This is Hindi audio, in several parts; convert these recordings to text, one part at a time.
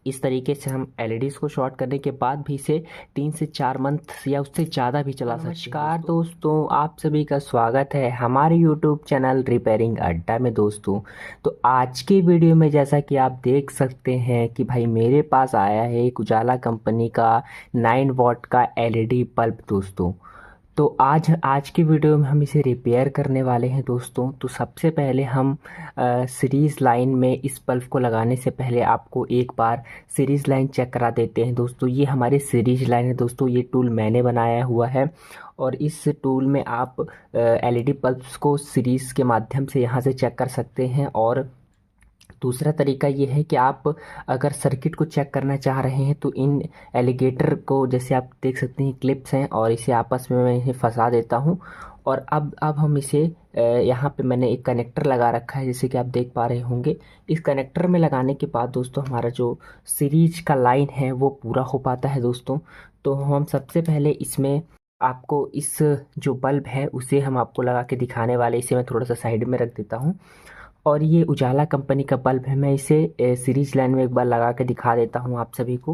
इस तरीके से हम एलईडीज़ को शॉर्ट करने के बाद भी इसे 3 से 4 मंथ या उससे ज़्यादा भी चला सकते हैं। नमस्कार दोस्तों, आप सभी का स्वागत है हमारे यूट्यूब चैनल रिपेयरिंग अड्डा में दोस्तों। तो आज की वीडियो में जैसा कि आप देख सकते हैं कि भाई मेरे पास आया है एक उजाला कंपनी का 9 वॉट का एलईडी बल्ब दोस्तों। तो आज आज की वीडियो में हम इसे रिपेयर करने वाले हैं दोस्तों। तो सबसे पहले हम सीरीज़ लाइन में इस बल्ब को लगाने से पहले आपको एक बार सीरीज़ लाइन चेक करा देते हैं दोस्तों। ये हमारी सीरीज़ लाइन है दोस्तों, ये टूल मैंने बनाया हुआ है और इस टूल में आप एलईडी बल्ब्स को सीरीज़ के माध्यम से यहाँ से चेक कर सकते हैं। और दूसरा तरीका ये है कि आप अगर सर्किट को चेक करना चाह रहे हैं तो इन एलिगेटर को, जैसे आप देख सकते हैं क्लिप्स हैं, और इसे आपस में मैं इसे फंसा देता हूँ। और अब हम इसे यहाँ पे मैंने एक कनेक्टर लगा रखा है जैसे कि आप देख पा रहे होंगे। इस कनेक्टर में लगाने के बाद दोस्तों हमारा जो सीरीज का लाइन है वो पूरा हो पाता है दोस्तों। तो हम सबसे पहले इसमें आपको इस जो बल्ब है उसे हम आपको लगा के दिखाने वाले, इसे मैं थोड़ा सा साइड में रख देता हूँ। और ये उजाला कंपनी का बल्ब है, मैं इसे सीरीज लाइन में एक बार लगा के दिखा देता हूँ आप सभी को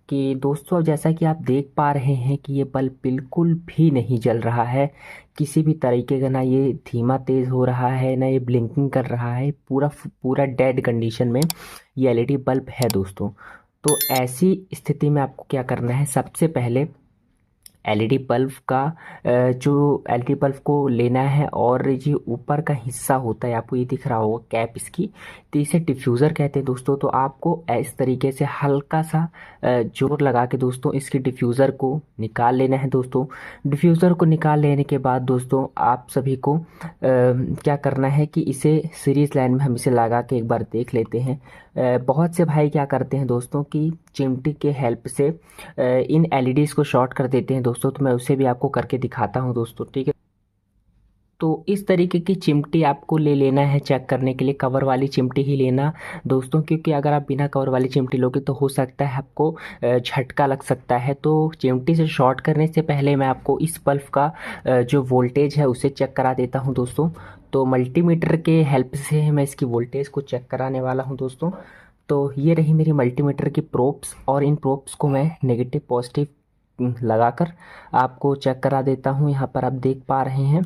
कि दोस्तों अब जैसा कि आप देख पा रहे हैं कि ये बल्ब बिल्कुल भी नहीं जल रहा है किसी भी तरीके का। ना ये धीमा तेज़ हो रहा है, ना ये ब्लिंकिंग कर रहा है, पूरा पूरा डेड कंडीशन में ये एलईडी बल्ब है दोस्तों। तो ऐसी स्थिति में आपको क्या करना है, सबसे पहले एलईडी बल्ब का जो एलईडी बल्ब को लेना है और ये ऊपर का हिस्सा होता है, आपको ये दिख रहा होगा कैप इसकी, तो इसे डिफ्यूज़र कहते हैं दोस्तों। तो आपको इस तरीके से हल्का सा जोर लगा के दोस्तों इसके डिफ्यूज़र को निकाल लेना है दोस्तों। डिफ्यूज़र को निकाल लेने के बाद दोस्तों आप सभी को क्या करना है कि इसे सीरीज़ लाइन में हम इसे लगा के एक बार देख लेते हैं। बहुत से भाई क्या करते हैं दोस्तों कि चिमटी के हेल्प से इन एलईडीज़ को शॉर्ट कर देते हैं दोस्तों। तो मैं उसे भी आपको करके दिखाता हूं दोस्तों, ठीक है। तो इस तरीके की चिमटी आपको ले लेना है चेक करने के लिए, कवर वाली चिमटी ही लेना दोस्तों, क्योंकि अगर आप बिना कवर वाली चिमटी लोगे तो हो सकता है आपको झटका लग सकता है। तो चिमटी से शॉर्ट करने से पहले मैं आपको इस बल्ब का जो वोल्टेज है उसे चेक करा देता हूं दोस्तों। तो मल्टीमीटर के हेल्प से मैं इसकी वोल्टेज को चेक कराने वाला हूँ दोस्तों। तो ये रही मेरी मल्टीमीटर की प्रोब्स, और इन प्रोब्स को मैं नेगेटिव पॉजिटिव लगाकर आपको चेक करा देता हूँ। यहाँ पर आप देख पा रहे हैं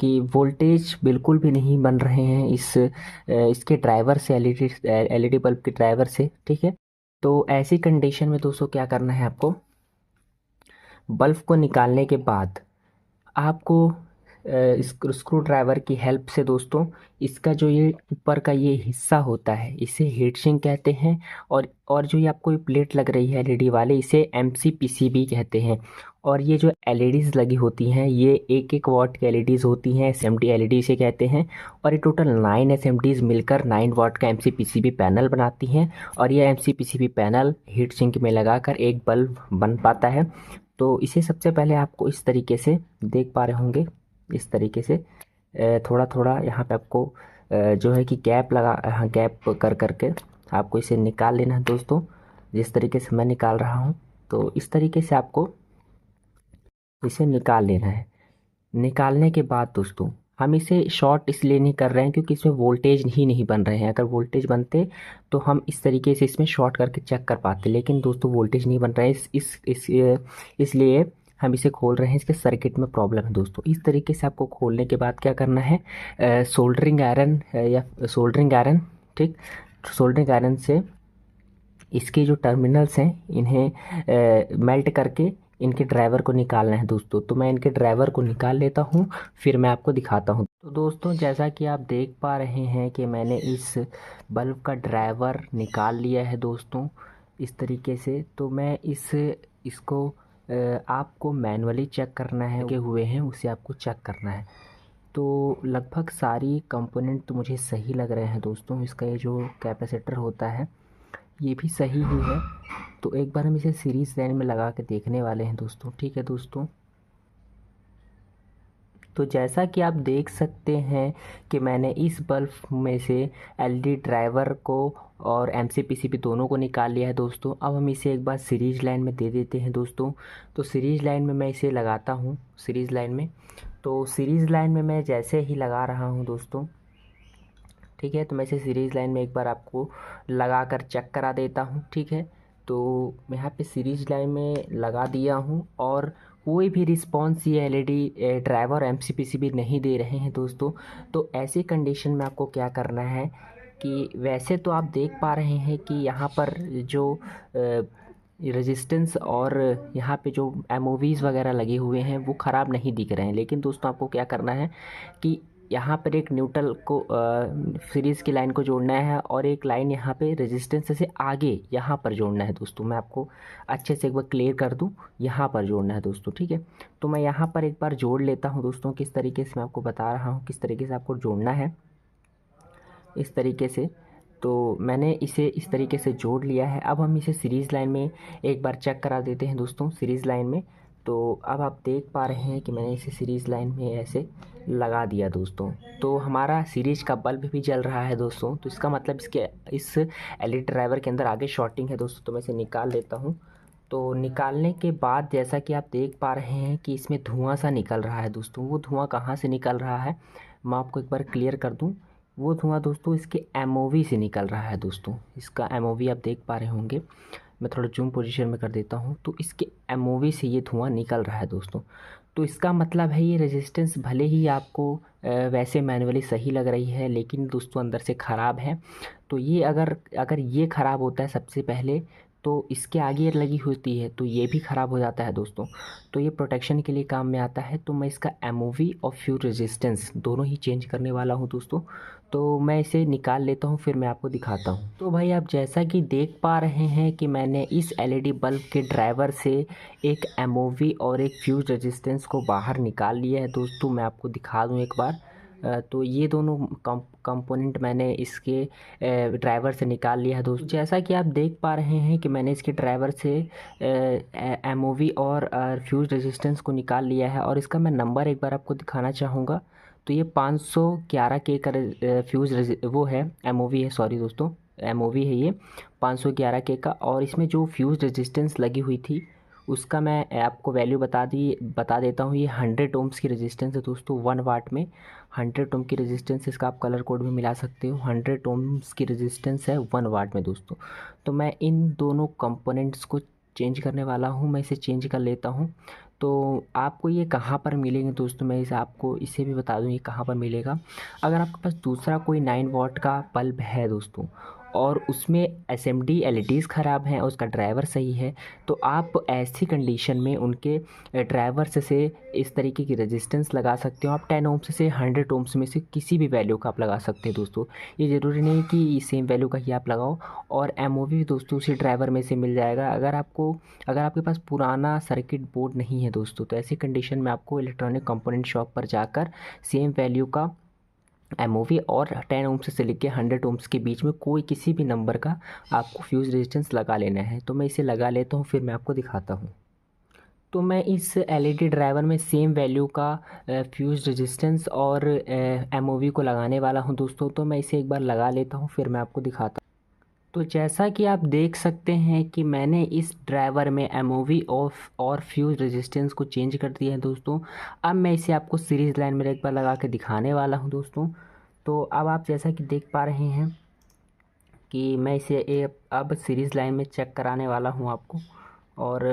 कि वोल्टेज बिल्कुल भी नहीं बन रहे हैं इसके ड्राइवर से, एलईडी बल्ब के ड्राइवर से, ठीक है। तो ऐसी कंडीशन में दोस्तों क्या करना है, आपको बल्ब को निकालने के बाद आपको स्क्रू ड्राइवर की हेल्प से दोस्तों इसका जो ये ऊपर का ये हिस्सा होता है इसे हीट सिंक कहते हैं। और जो ये आपको ये प्लेट लग रही है एलईडी वाले, इसे एमसीपीसीबी कहते हैं। और ये जो एलईडीज़ लगी होती हैं ये 1-1 वॉट की एलईडीज़ होती हैं, एसएमडी एलईडी से कहते हैं। और ये टोटल 9 एसएमडीज़ मिलकर 9 वॉट का एमसीपीसीबी पैनल बनाती हैं। और ये एमसीपीसीबी पैनल हीट सिंक में लगाकर एक बल्ब बन पाता है। तो इसे सबसे पहले आपको इस तरीके से देख पा रहे होंगे, इस तरीके से थोड़ा थोड़ा यहाँ पे आपको जो है कि गैप लगा, हाँ गैप कर करके आपको इसे निकाल लेना है दोस्तों, जिस तरीके से मैं निकाल रहा हूँ। तो इस तरीके से आपको इसे निकाल लेना है। निकालने के बाद दोस्तों हम इसे शॉर्ट इसलिए नहीं कर रहे हैं क्योंकि इसमें वोल्टेज ही नहीं बन रहे हैं। अगर वोल्टेज बनते तो हम इस तरीके से इसमें शॉर्ट करके चेक कर पाते, लेकिन दोस्तों वोल्टेज नहीं बन रहा है इसलिए हम इसे खोल रहे हैं। इसके सर्किट में प्रॉब्लम है दोस्तों। इस तरीके से आपको खोलने के बाद क्या करना है, सोल्डरिंग आयरन या सोल्डरिंग आयरन, ठीक, सोल्डरिंग आयरन से इसके जो टर्मिनल्स हैं इन्हें मेल्ट करके इनके ड्राइवर को निकालना है दोस्तों। तो मैं इनके ड्राइवर को निकाल लेता हूँ, फिर मैं आपको दिखाता हूँ। तो दोस्तों जैसा कि आप देख पा रहे हैं कि मैंने इस बल्ब का ड्राइवर निकाल लिया है दोस्तों इस तरीके से। तो मैं इसको आपको मैनुअली चेक करना है, लगे हुए हैं उसे आपको चेक करना है। तो लगभग सारी कंपोनेंट तो मुझे सही लग रहे हैं दोस्तों। इसका ये जो कैपेसिटर होता है ये भी सही ही है। तो एक बार हम इसे सीरीज लाइन में लगा के देखने वाले हैं दोस्तों, ठीक है दोस्तों। तो जैसा कि आप देख सकते हैं कि मैंने इस बल्ब में से एलईडी ड्राइवर को और एमसीपीसीबी दोनों को निकाल लिया है दोस्तों। अब हम इसे एक बार सीरीज लाइन में दे देते हैं दोस्तों। तो सीरीज लाइन में मैं इसे लगाता हूँ, सीरीज लाइन में। तो सीरीज लाइन में मैं जैसे ही लगा रहा हूँ दोस्तों, ठीक है। तो मैं इसे सीरीज़ लाइन में एक बार आपको लगा कर चेक करा देता हूँ, ठीक है। तो मैं यहाँ पे सीरीज़ लाइन में लगा दिया हूँ और कोई भी रिस्पॉन्स ये एलईडी ड्राइवर और एमसीपीसीबी नहीं दे रहे हैं दोस्तों। तो ऐसी कंडीशन में आपको क्या करना है कि वैसे तो आप देख पा रहे हैं कि यहाँ पर जो रेजिस्टेंस और यहाँ पे जो एमओवीज़ वगैरह लगे हुए हैं वो ख़राब नहीं दिख रहे हैं। लेकिन दोस्तों आपको क्या करना है कि यहाँ पर एक न्यूट्रल को सीरीज़ की लाइन को जोड़ना है और एक लाइन यहाँ पे रेजिस्टेंस से आगे यहाँ पर जोड़ना है दोस्तों। मैं आपको अच्छे से एक बार क्लियर कर दूँ, यहाँ पर जोड़ना है दोस्तों, ठीक है। तो मैं यहाँ पर एक बार जोड़ लेता हूँ दोस्तों। किस तरीके से मैं आपको बता रहा हूँ किस तरीके से आपको जोड़ना है, इस तरीके से। तो मैंने इसे इस तरीके से जोड़ लिया है। अब हम इसे सीरीज़ लाइन में एक बार चेक करा देते हैं दोस्तों, सीरीज़ लाइन में। तो अब आप देख पा रहे हैं कि मैंने इसे सीरीज़ लाइन में ऐसे लगा दिया दोस्तों। तो हमारा सीरीज़ का बल्ब भी जल रहा है दोस्तों। तो इसका मतलब इस एलईडी ड्राइवर के अंदर आगे शॉर्टिंग है दोस्तों। तो मैं इसे निकाल लेता हूँ। तो निकालने के बाद जैसा कि आप देख पा रहे हैं कि इसमें धुआं सा निकल रहा है दोस्तों। वो धुआं कहाँ से निकल रहा है मैं आपको एक बार क्लियर कर दूँ। वो धुआं दोस्तों इसके एमओवी से निकल रहा है दोस्तों। इसका एमओवी आप देख पा रहे होंगे, मैं थोड़ा जूम पोजीशन में कर देता हूँ। तो इसके एमओवी से ये धुआं निकल रहा है दोस्तों। तो इसका मतलब है ये रेजिस्टेंस भले ही आपको वैसे मैनुअली सही लग रही है, लेकिन दोस्तों अंदर से ख़राब है। तो ये अगर अगर ये ख़राब होता है सबसे पहले, तो इसके आगे लगी होती है तो ये भी ख़राब हो जाता है दोस्तों। तो ये प्रोटेक्शन के लिए काम में आता है। तो मैं इसका एमओवी और फ्यूज रेजिस्टेंस दोनों ही चेंज करने वाला हूँ दोस्तों। तो मैं इसे निकाल लेता हूँ, फिर मैं आपको दिखाता हूँ। तो भाई आप जैसा कि देख पा रहे हैं कि मैंने इस एलईडी बल्ब के ड्राइवर से एक एमओवी और एक फ्यूज रेजिस्टेंस को बाहर निकाल लिया है दोस्तों। मैं आपको दिखा दूँ एक बार। तो ये दोनों कंपोनेंट मैंने इसके ड्राइवर से निकाल लिया है दोस्तों। जैसा कि आप देख पा रहे हैं कि मैंने इसके ड्राइवर से एमओवी और फ्यूज रेजिस्टेंस को निकाल लिया है और इसका मैं नंबर एक बार आपको दिखाना चाहूँगा। तो ये 511 के का वो है एमओवी है, सॉरी दोस्तों, एमओवी है ये 511 के का। और इसमें जो फ्यूज रेजिस्टेंस लगी हुई थी उसका मैं आपको वैल्यू बता देता हूँ। ये 100 ओम्स की रेजिस्टेंस है दोस्तों, 1 वाट में 100 ओम की रेजिस्टेंस। इसका आप कलर कोड भी मिला सकते हो। 100 ओम्स की रेजिस्टेंस है 1 वाट में दोस्तों। तो मैं इन दोनों कंपोनेंट्स को चेंज करने वाला हूँ। मैं इसे चेंज कर लेता हूँ। तो आपको ये कहाँ पर मिलेंगे दोस्तों, मैं इसे आपको इसे भी बता दूँ ये कहाँ पर मिलेगा। अगर आपके पास दूसरा कोई 9 वाट का बल्ब है दोस्तों और उसमें एसएमडी एलईडीज़ ख़राब हैं और उसका ड्राइवर सही है, तो आप ऐसी कंडीशन में उनके ड्राइवर्स से इस तरीके की रेजिस्टेंस लगा सकते हो। आप 10 ओम्स से 100 ओम्स में से किसी भी वैल्यू का आप लगा सकते हैं दोस्तों। ये ज़रूरी नहीं कि सेम वैल्यू का ही आप लगाओ। और एमओवी दोस्तों उसी ड्राइवर में से मिल जाएगा। अगर आपके पास पुराना सर्किट बोर्ड नहीं है दोस्तों, तो ऐसी कंडीशन में आपको इलेक्ट्रॉनिक कंपोनेंट शॉप पर जाकर सेम वैल्यू का एमओवी और 10 ओम्स से लेके 100 ओम्स के बीच में कोई किसी भी नंबर का आपको फ्यूज़ रेजिस्टेंस लगा लेना है। तो मैं इसे लगा लेता हूँ, फिर मैं आपको दिखाता हूँ। तो मैं इस एलईडी ड्राइवर में सेम वैल्यू का फ्यूज़ रेजिस्टेंस और एमओवी को लगाने वाला हूँ दोस्तों। तो मैं इसे एक बार लगा लेता हूँ, फिर मैं आपको दिखाता हूँ। तो जैसा कि आप देख सकते हैं कि मैंने इस ड्राइवर में एमओवी ऑफ और फ्यूज रेजिस्टेंस को चेंज कर दिया है दोस्तों। अब मैं इसे आपको सीरीज़ लाइन में एक बार लगा के दिखाने वाला हूं दोस्तों। तो अब आप जैसा कि देख पा रहे हैं कि मैं इसे अब सीरीज़ लाइन में चेक कराने वाला हूं आपको। और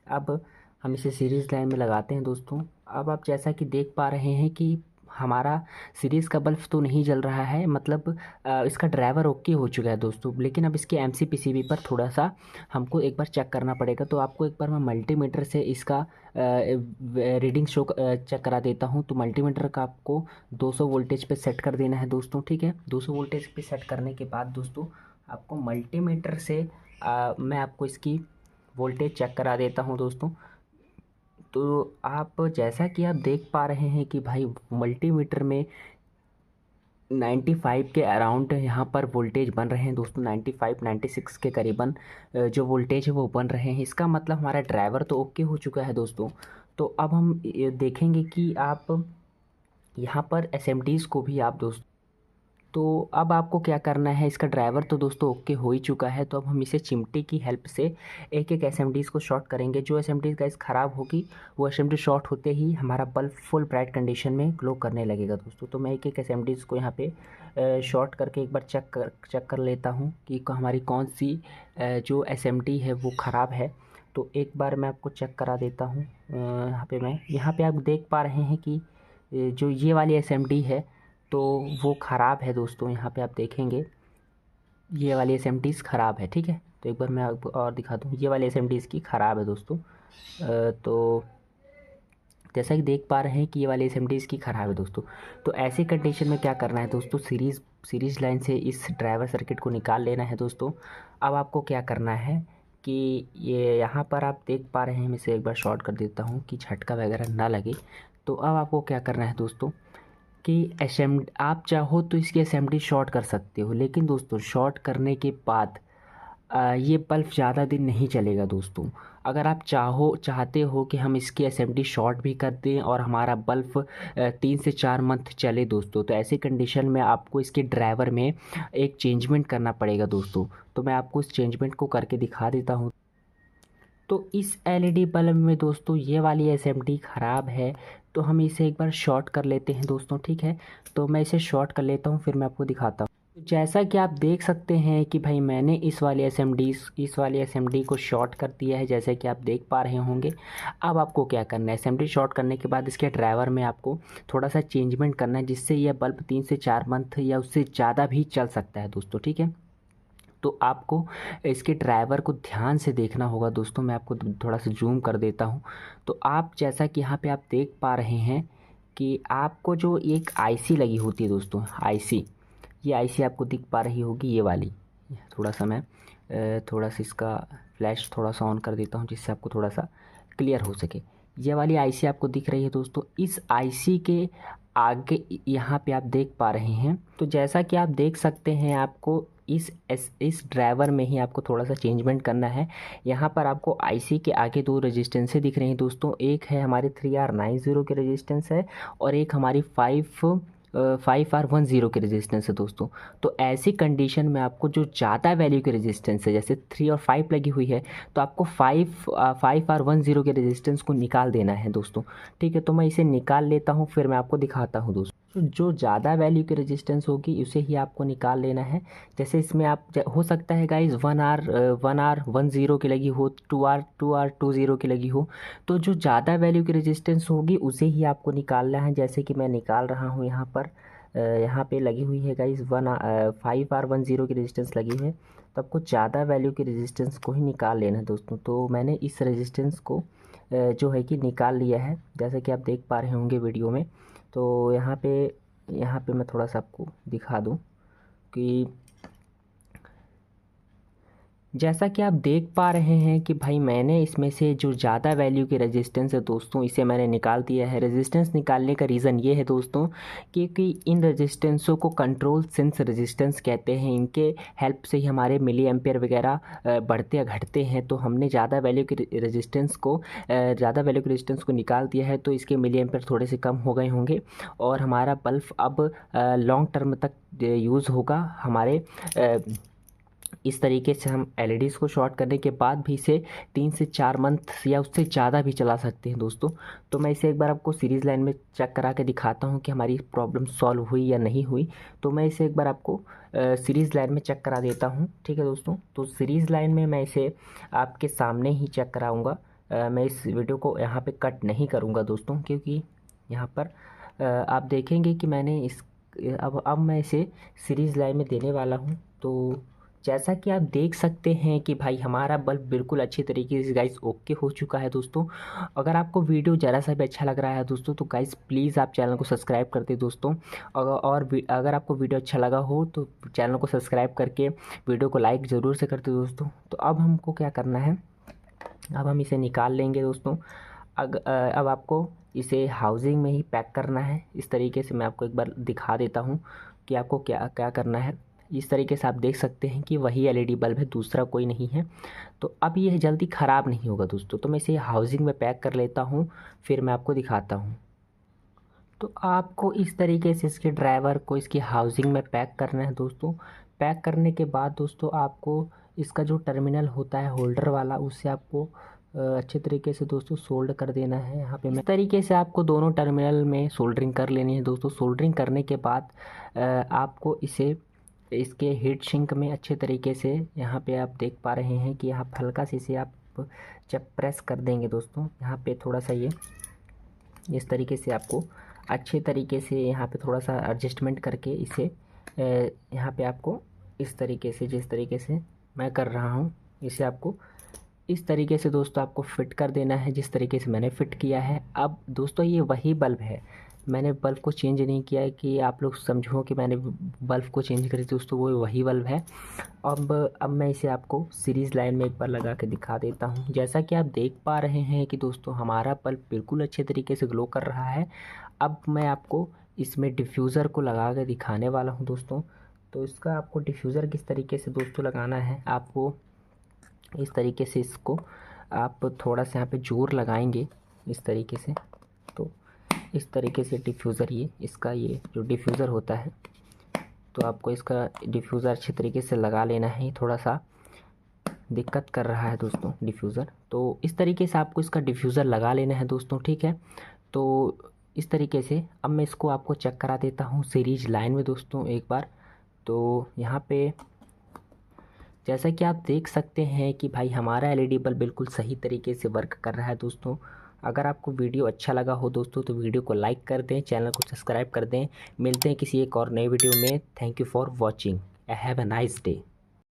अब हम इसे सीरीज़ लाइन में लगाते हैं दोस्तों। अब आप जैसा कि देख पा रहे हैं कि हमारा सीरीज़ का बल्ब तो नहीं जल रहा है, मतलब इसका ड्राइवर ओके हो चुका है दोस्तों। लेकिन अब इसके एमसीपीसीबी पर थोड़ा सा हमको एक बार चेक करना पड़ेगा। तो आपको एक बार मैं मल्टीमीटर से इसका रीडिंग शो चेक करा देता हूं। तो मल्टीमीटर का आपको 200 वोल्टेज पे सेट कर देना है दोस्तों, ठीक है। 200 वोल्टेज पे सेट करने के बाद दोस्तों आपको मल्टीमीटर से मैं आपको इसकी वोल्टेज चेक करा देता हूँ दोस्तों। तो आप जैसा कि आप देख पा रहे हैं कि भाई मल्टीमीटर में 95 के अराउंड यहाँ पर वोल्टेज बन रहे हैं दोस्तों। 95 96 के करीबन जो वोल्टेज है वो बन रहे हैं। इसका मतलब हमारा ड्राइवर तो ओके हो चुका है दोस्तों। तो अब हम ये देखेंगे कि आप यहाँ पर एसएमडीज़ को भी आप दोस्तों तो अब आपको क्या करना है, इसका ड्राइवर तो दोस्तों ओके हो ही चुका है। तो अब हम इसे चिमटे की हेल्प से एक एक एसएमडीज़ को शॉर्ट करेंगे। जो एसएमडी गाइस ख़राब होगी वो एसएमडी शॉर्ट होते ही हमारा बल्ब फुल ब्राइट कंडीशन में ग्लो करने लगेगा दोस्तों। तो मैं एक एक एसएमडीज़ को यहाँ पे शॉर्ट करके एक बार चेक कर लेता हूँ कि हमारी कौन सी जो एसएमडी है वो ख़राब है। तो एक बार मैं आपको चेक करा देता हूँ। यहाँ पे आप देख पा रहे हैं कि जो ये वाली एसएमडी है तो वो ख़राब है दोस्तों। यहाँ पे आप देखेंगे ये वाली एसएमडीज़ ख़राब है, ठीक है। तो एक बार मैं आपको और दिखा दूँ, ये वाली एसएमडीज़ की ख़राब है दोस्तों। तो जैसा कि देख पा रहे हैं कि ये वाली एसएमडीज़ की ख़राब है दोस्तों। तो ऐसी कंडीशन में क्या करना है दोस्तों, सीरीज़ लाइन से इस ड्राइवर सर्किट को निकाल लेना है दोस्तों। अब आपको क्या करना है कि ये यहाँ पर आप देख पा रहे हैं, मैं इसे एक बार शॉर्ट कर देता हूँ कि झटका वगैरह ना लगे। तो अब आपको क्या करना है दोस्तों कि आप चाहो तो इसकी असेंबली शॉर्ट कर सकते हो, लेकिन दोस्तों शॉर्ट करने के बाद ये बल्ब ज़्यादा दिन नहीं चलेगा दोस्तों। अगर आप चाहते हो कि हम इसकी असेंबली शॉर्ट भी कर दें और हमारा बल्ब 3 से 4 मंथ चले दोस्तों, तो ऐसी कंडीशन में आपको इसके ड्राइवर में एक चेंजमेंट करना पड़ेगा दोस्तों। तो मैं आपको इस चेंजमेंट को करके दिखा देता हूँ। तो इस एलईडी बल्ब में दोस्तों ये वाली एसएमडी ख़राब है, तो हम इसे एक बार शॉर्ट कर लेते हैं दोस्तों, ठीक है। तो मैं इसे शॉर्ट कर लेता हूँ, फिर मैं आपको दिखाता हूँ। जैसा कि आप देख सकते हैं कि भाई मैंने इस वाली एसएमडी को शॉर्ट कर दिया है, जैसे कि आप देख पा रहे होंगे। अब आपको क्या करना है, एसएमडी शॉर्ट करने के बाद इसके ड्राइवर में आपको थोड़ा सा चेंजमेंट करना है, जिससे यह बल्ब 3 से 4 मंथ या उससे ज़्यादा भी चल सकता है दोस्तों, ठीक है। तो आपको इसके ड्राइवर को ध्यान से देखना होगा दोस्तों। मैं आपको थोड़ा सा जूम कर देता हूँ। तो आप जैसा कि यहाँ पे आप देख पा रहे हैं कि आपको जो एक आईसी लगी होती है दोस्तों, ये आईसी आपको दिख पा रही होगी, ये वाली। थोड़ा सा इसका फ्लैश थोड़ा सा ऑन कर देता हूँ, जिससे आपको थोड़ा सा क्लियर हो सके। ये वाली आईसी आपको दिख रही है दोस्तों। इस आईसी के आगे यहाँ पे आप देख पा रहे हैं। तो जैसा कि आप देख सकते हैं, आपको इस ड्राइवर में ही आपको थोड़ा सा चेंजमेंट करना है। यहाँ पर आपको आईसी के आगे 2 रजिस्टेंसें दिख रही हैं दोस्तों। एक है हमारे 3R90 के रजिस्टेंस है, और एक हमारी 5R10 के रेजिस्टेंस है दोस्तों। तो ऐसी कंडीशन में आपको जो ज़्यादा वैल्यू के रेजिस्टेंस है, जैसे 3 और 5 लगी हुई है, तो आपको 5R10 के रेजिस्टेंस को निकाल देना है दोस्तों, ठीक है। तो मैं इसे निकाल लेता हूँ, फिर मैं आपको दिखाता हूँ दोस्तों। तो जो ज़्यादा वैल्यू की रेजिस्टेंस होगी उसे ही आपको निकाल लेना है। जैसे इसमें आप हो सकता है गाइज 1R10 की लगी हो, 2R20 की लगी हो। तो जो ज़्यादा वैल्यू की रेजिस्टेंस होगी उसे ही आपको निकालना है, जैसे कि मैं निकाल रहा हूँ। यहाँ पर यहाँ पे लगी हुई है गाइज 5R10 की रेजिस्टेंस लगी हुई है। तो आपको ज़्यादा वैल्यू की रेजिस्टेंस को ही निकाल लेना है दोस्तों। तो मैंने इस रेजिस्टेंस को जो है कि निकाल लिया है, जैसा कि आप देख पा रहे होंगे वीडियो में। तो यहाँ पे मैं थोड़ा सा आपको दिखा दूँ कि जैसा कि आप देख पा रहे हैं कि भाई मैंने इसमें से जो ज़्यादा वैल्यू की रेजिस्टेंस है दोस्तों, इसे मैंने निकाल दिया है। रेजिस्टेंस निकालने का रीज़न ये है दोस्तों क्योंकि इन रेजिस्टेंसों को कंट्रोल सेंस रेजिस्टेंस कहते हैं। इनके हेल्प से ही हमारे मिली एम्पेयर वगैरह बढ़ते या घटते हैं। तो हमने ज़्यादा वैल्यू की रेजिस्टेंस को निकाल दिया है, तो इसके मिली एम्पेयर थोड़े से कम हो गए होंगे, और हमारा बल्ब अब लॉन्ग टर्म तक यूज़ होगा हमारे। इस तरीके से हम एलईडीज़ को शॉर्ट करने के बाद भी इसे 3 से 4 मंथ या उससे ज़्यादा भी चला सकते हैं दोस्तों। तो मैं इसे एक बार आपको सीरीज़ लाइन में चेक करा के दिखाता हूँ कि हमारी प्रॉब्लम सॉल्व हुई या नहीं हुई। तो मैं इसे एक बार आपको सीरीज़ लाइन में चेक करा देता हूँ, ठीक है दोस्तों। तो सीरीज़ लाइन में मैं इसे आपके सामने ही चेक कराऊँगा। मैं इस वीडियो को यहाँ पर कट नहीं करूँगा दोस्तों, क्योंकि यहाँ पर आप देखेंगे कि मैंने अब मैं इसे सीरीज़ लाइन में देने वाला हूँ। तो जैसा कि आप देख सकते हैं कि भाई हमारा बल्ब बिल्कुल अच्छी तरीके से गाइस ओके हो चुका है दोस्तों। अगर आपको वीडियो ज़रा सा भी अच्छा लग रहा है दोस्तों, तो गाइस प्लीज़ आप चैनल को सब्सक्राइब कर दे दोस्तों। अगर आपको वीडियो अच्छा लगा हो तो चैनल को सब्सक्राइब करके वीडियो को लाइक ज़रूर से कर दे दोस्तों। तो अब हमको क्या करना है, अब हम इसे निकाल लेंगे दोस्तों। अब आपको इसे हाउसिंग में ही पैक करना है। इस तरीके से मैं आपको एक बार दिखा देता हूँ कि आपको क्या क्या करना है। इस तरीके से आप देख सकते हैं कि वही एलईडी बल्ब है, दूसरा कोई नहीं है। तो अब ये जल्दी ख़राब नहीं होगा दोस्तों। तो मैं इसे हाउसिंग में पैक कर लेता हूँ, फिर मैं आपको दिखाता हूँ। तो आपको इस तरीके से इसके ड्राइवर को इसकी हाउसिंग में पैक करना है दोस्तों। पैक करने के बाद दोस्तों आपको इसका जो टर्मिनल होता है होल्डर वाला, उससे आपको अच्छे तरीके से दोस्तों सोल्ड कर देना है। यहाँ पे मैं इस तरीके से आपको दोनों टर्मिनल में सोल्डरिंग कर लेनी है दोस्तों। सोल्डरिंग करने के बाद आपको इसे इसके हीट सिंक में अच्छे तरीके से, यहाँ पे आप देख पा रहे हैं कि यहाँ हल्का से इसे आप जब प्रेस कर देंगे दोस्तों, यहाँ पे थोड़ा सा ये इस तरीके से आपको अच्छे तरीके से यहाँ पे थोड़ा सा एडजस्टमेंट करके इसे यहाँ पे आपको इस तरीके से, जिस तरीके से मैं कर रहा हूँ, इसे आपको इस तरीके से दोस्तों आपको फिट कर देना है जिस तरीके से मैंने फिट किया है। अब दोस्तों ये वही बल्ब है, मैंने बल्ब को चेंज नहीं किया है कि आप लोग समझो कि मैंने बल्ब को चेंज करी, दोस्तों वो वही बल्ब है। अब मैं इसे आपको सीरीज़ लाइन में एक बार लगा के दिखा देता हूँ। जैसा कि आप देख पा रहे हैं कि दोस्तों हमारा बल्ब बिल्कुल अच्छे तरीके से ग्लो कर रहा है। अब मैं आपको इसमें डिफ्यूज़र को लगा के दिखाने वाला हूँ दोस्तों। तो इसका आपको डिफ्यूज़र किस तरीके से दोस्तों लगाना है, आपको इस तरीके से इसको आप थोड़ा सा यहाँ पे जोर लगाएंगे इस तरीके से, तो इस तरीके से डिफ्यूज़र, ये इसका ये जो डिफ्यूज़र होता है, तो आपको इसका डिफ्यूज़र अच्छे तरीके से लगा लेना है। थोड़ा सा दिक्कत कर रहा है दोस्तों डिफ्यूज़र, तो इस तरीके से आपको इसका डिफ्यूज़र लगा लेना है दोस्तों, ठीक है। तो इस तरीके से अब मैं इसको आपको चेक करा देता हूँ सीरीज लाइन में दोस्तों एक बार। तो यहाँ पे जैसा कि आप देख सकते हैं कि भाई हमारा एलईडी बल्ब बिल्कुल सही तरीके से वर्क कर रहा है दोस्तों। अगर आपको वीडियो अच्छा लगा हो दोस्तों तो वीडियो को लाइक कर दें, चैनल को सब्सक्राइब कर दें। मिलते हैं किसी एक और नए वीडियो में। Thank you for watching. Have a nice day.